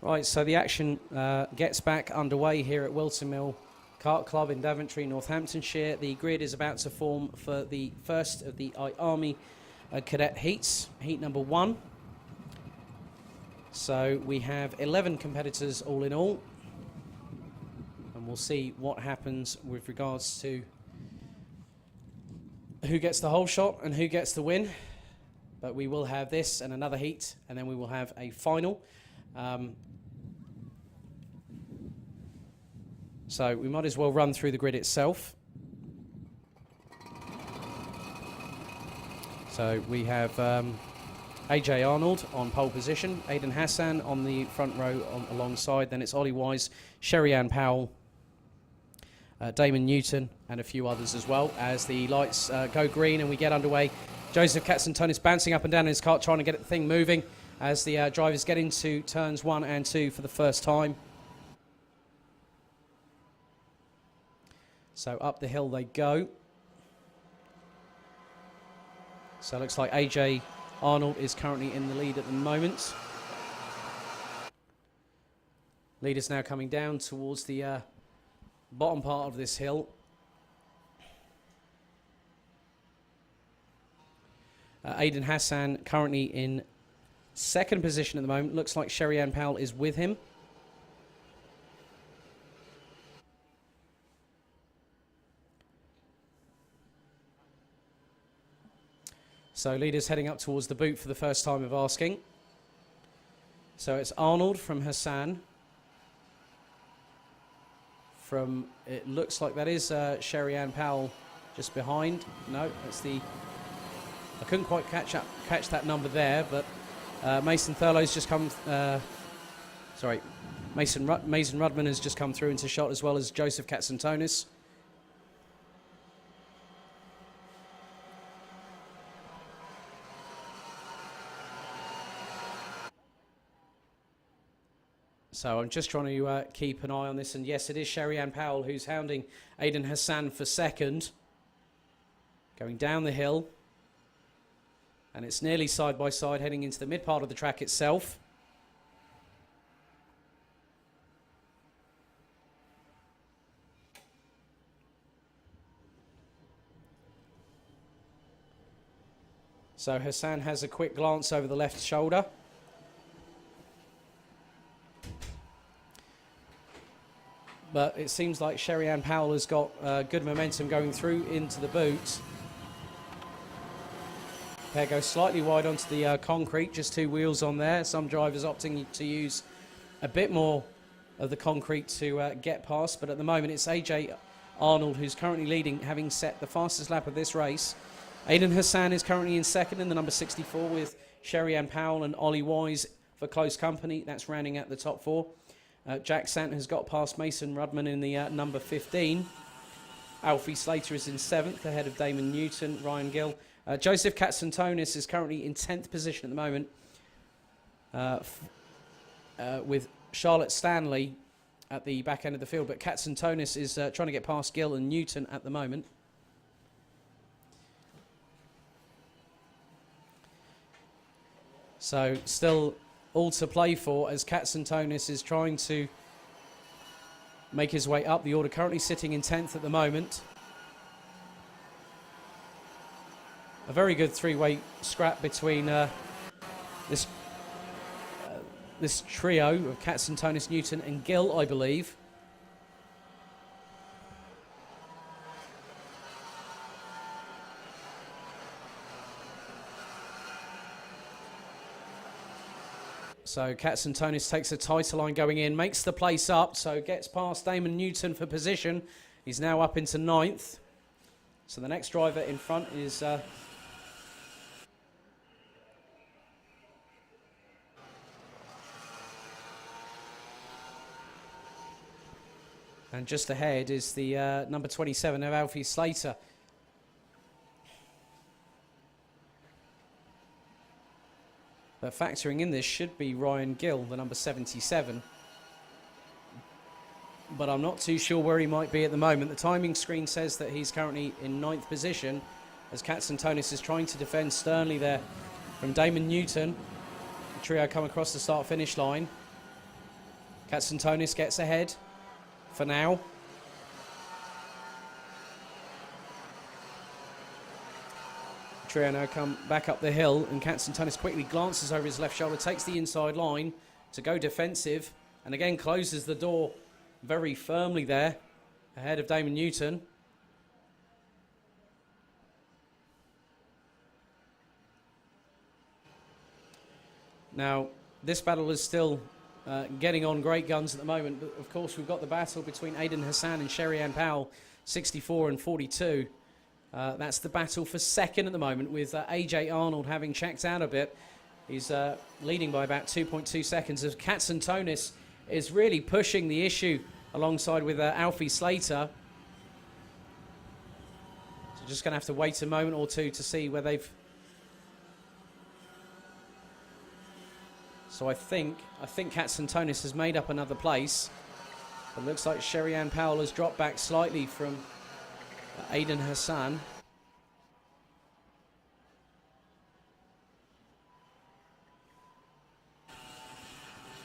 Right, so the action gets back underway here at Whilton Mill Kart Club in Daventry, Northamptonshire. The grid is about to form for the first of the IAME Cadet heats, heat number 1. So we have 11 competitors all in all, and we'll see what happens with regards to who gets the whole shot and who gets the win. But we will have this and another heat, and then we will have a final. So we might as well run through the grid itself. So we have AJ Arnold on pole position, Aidan Hassan on the front row alongside, then it's Ollie Wise, Sherry-Ann Powell, Damon Newton and a few others as well. As the lights go green and we get underway, Joseph Katzentonis bouncing up and down in his cart trying to get the thing moving as the drivers get into turns 1 and 2 for the first time. So up the hill they go. So it looks like AJ Arnold is currently in the lead at the moment. Leaders now coming down towards the bottom part of this hill. Aidan Hassan currently in second position at the moment. Looks like Sherry-Ann Powell is with him. So leaders heading up towards the boot for the first time of asking. So it's Arnold from Hassan. From, it looks like that is Sherry-Ann Powell just behind. No, that's the, I couldn't quite catch that number there, but Mason Thurlow's just come, sorry, Mason Rudman has just come through into shot, as well as Joseph Katzentonis. So I'm just trying to keep an eye on this, and yes, it is Sherry-Ann Powell who's hounding Aidan Hassan for second. Going down the hill, and it's nearly side by side heading into the mid part of the track itself. So Hassan has a quick glance over the left shoulder. But it seems like Sherry-Ann Powell has got good momentum going through into the boot. Pair goes slightly wide onto the concrete, just 2 wheels on there. Some drivers opting to use a bit more of the concrete to get past, but at the moment it's AJ Arnold who's currently leading, having set the fastest lap of this race. Aidan Hassan is currently in second in the number 64 with Sherry-Ann Powell and Ollie Wise for close company. That's rounding out the top 4. Jack Sant has got past Mason Rudman in the number 15. Alfie Slater is in 7th, ahead of Damon Newton, Ryan Gill. Joseph Katzentonis is currently in 10th position at the moment, with Charlotte Stanley at the back end of the field. But Katzentonis is trying to get past Gill and Newton at the moment. So still all to play for as Katzentonis is trying to make his way up the order, currently sitting in 10th at the moment. A very good 3-way scrap between this trio of Katzentonis, Newton and Gill, I believe. So Katzentonis takes a tighter line going in, makes the place up, so gets past Damon Newton for position. He's now up into 9th. So the next driver in front is and just ahead is the number 27 of Alfie Slater. But factoring in this should be Ryan Gill, the number 77. But I'm not too sure where he might be at the moment. The timing screen says that he's currently in 9th position as Katzentonis is trying to defend sternly there from Damon Newton. The trio come across the start-finish line. Katsantonis gets ahead for now. Trio now come back up the hill, and Katsantonis quickly glances over his left shoulder, takes the inside line to go defensive, and again closes the door very firmly there ahead of Damon Newton. Now, this battle is still getting on great guns at the moment, but of course we've got the battle between Aidan Hassan and Sherry-Ann Powell, 64 and 42. That's the battle for second at the moment, with AJ Arnold having checked out a bit. He's leading by about 2.2 seconds, as Katsantonis is really pushing the issue alongside with Alfie Slater. So just going to have to wait a moment or two to see where they've... So I think Katsantonis has made up another place. It looks like Sherry-Ann Powell has dropped back slightly from Aidan Hassan.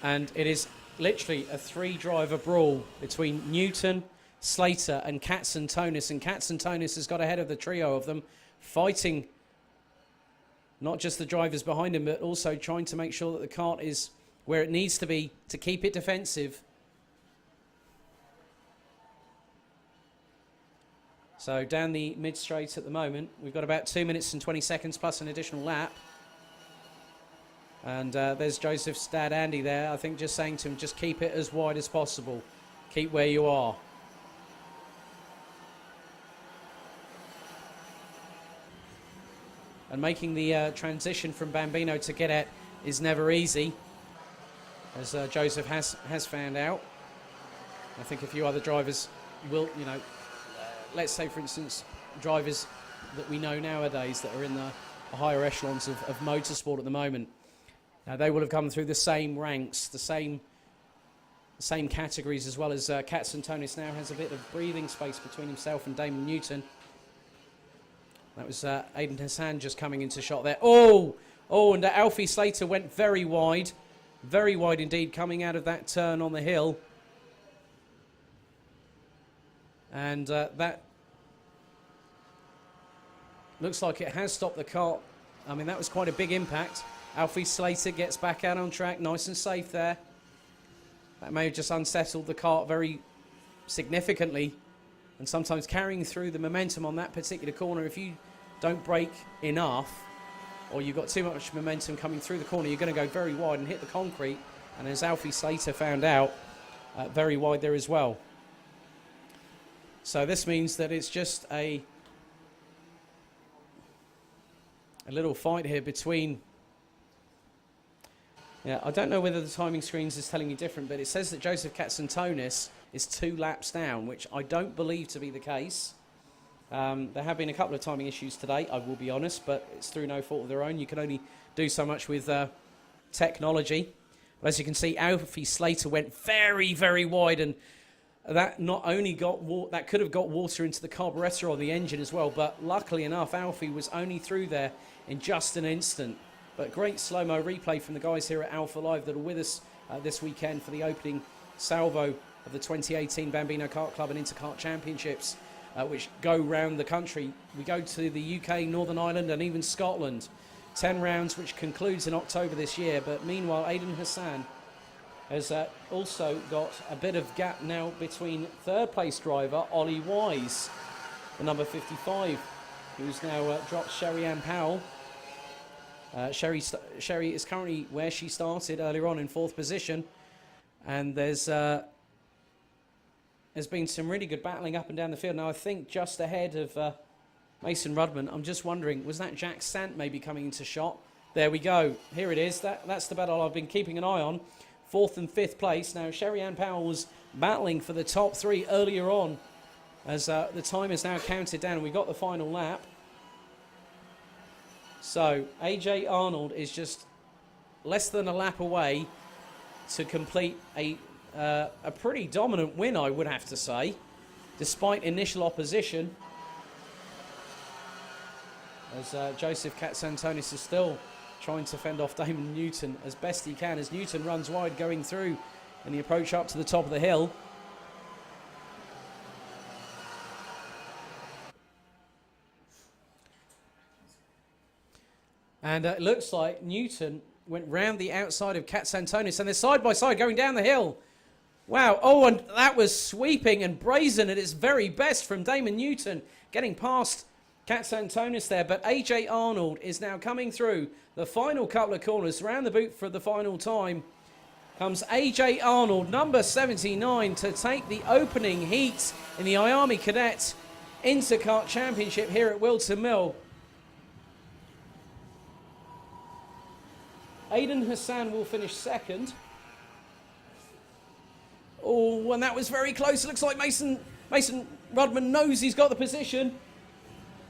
And it is literally a three-driver brawl between Newton, Slater and Katsantonis. And Katsantonis has got ahead of the trio of them, fighting not just the drivers behind him, but also trying to make sure that the kart is where it needs to be to keep it defensive. So down the mid-straight at the moment, we've got about 2 minutes and 20 seconds plus an additional lap. And there's Joseph's dad, Andy, there, I think, just saying to him, just keep it as wide as possible. Keep where you are. And making the transition from Bambino to Cadet is never easy, as Joseph has found out. I think a few other drivers will, you know, let's say, for instance, drivers that we know nowadays that are in the higher echelons of motorsport at the moment. Now, they will have come through the same ranks, the same categories, as well as Katsantonis now has a bit of breathing space between himself and Damon Newton. That was Aidan Hassan just coming into shot there. Oh, and Alfie Slater went very wide indeed, coming out of that turn on the hill. And that looks like it has stopped the kart. I mean, that was quite a big impact. Alfie Slater gets back out on track, nice and safe there. That may have just unsettled the kart very significantly, and sometimes carrying through the momentum on that particular corner. If you don't brake enough, or you've got too much momentum coming through the corner, you're going to go very wide and hit the concrete. And as Alfie Slater found out, very wide there as well. So this means that it's just a little fight here between... Yeah, I don't know whether the timing screens is telling me different, but it says that Joseph Katsantonis is 2 laps down, which I don't believe to be the case. There have been a couple of timing issues today, I will be honest, but it's through no fault of their own. You can only do so much with technology. But as you can see, Alfie Slater went very, very wide, and that not only that could have got water into the carburetor or the engine as well, but luckily enough, Alfie was only through there in just an instant. But great slow-mo replay from the guys here at Alpha Live that are with us this weekend for the opening salvo of the 2018 Bambino Kart Club and Interkart Championships, which go round the country. We go to the UK, Northern Ireland and even Scotland. 10 rounds, which concludes in October this year. But meanwhile, Aidan Hassan has also got a bit of gap now between third-place driver Ollie Wise, the number 55, who's now dropped Sherry-Ann Powell. Sherry is currently where she started earlier on in 4th position, and there's been some really good battling up and down the field. Now I think just ahead of Mason Rudman, I'm just wondering, was that Jack Sant maybe coming into shot? There we go, here it is. That's the battle I've been keeping an eye on. 4th and 5th place. Now Sherry-Ann Powell was battling for the top 3 earlier on, as the time is now counted down and we got the final lap. So AJ Arnold is just less than a lap away to complete a pretty dominant win, I would have to say, despite initial opposition. As Joseph Katsantonis is still trying to fend off Damon Newton as best he can, as Newton runs wide going through in the approach up to the top of the hill. And it looks like Newton went round the outside of Katsantonis, and they're side by side going down the hill. Wow. Oh, and that was sweeping and brazen at its very best from Damon Newton, getting past Katsantonis there. But AJ Arnold is now coming through the final couple of corners. Around the boot for the final time comes AJ Arnold, number 79, to take the opening heat in the IAME Cadet Intercart Championship here at Whilton Mill. Aidan Hassan will finish second. Oh, and that was very close. It looks like Mason Rudman knows he's got the position.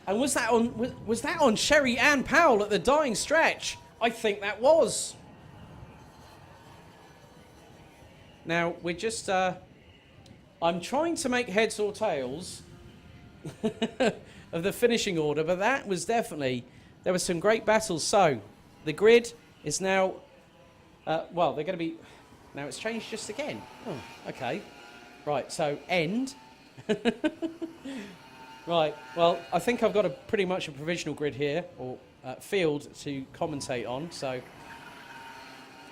And was that on Sherry Ann Powell at the dying stretch? I think that was. Now, we're just... I'm trying to make heads or tails of the finishing order, but that was definitely... There were some great battles. So, the grid is now... well, they're going to be... Now it's changed just again. Oh, okay. Right, so end. Right, well, I think I've got pretty much a provisional grid here, or field to commentate on, so...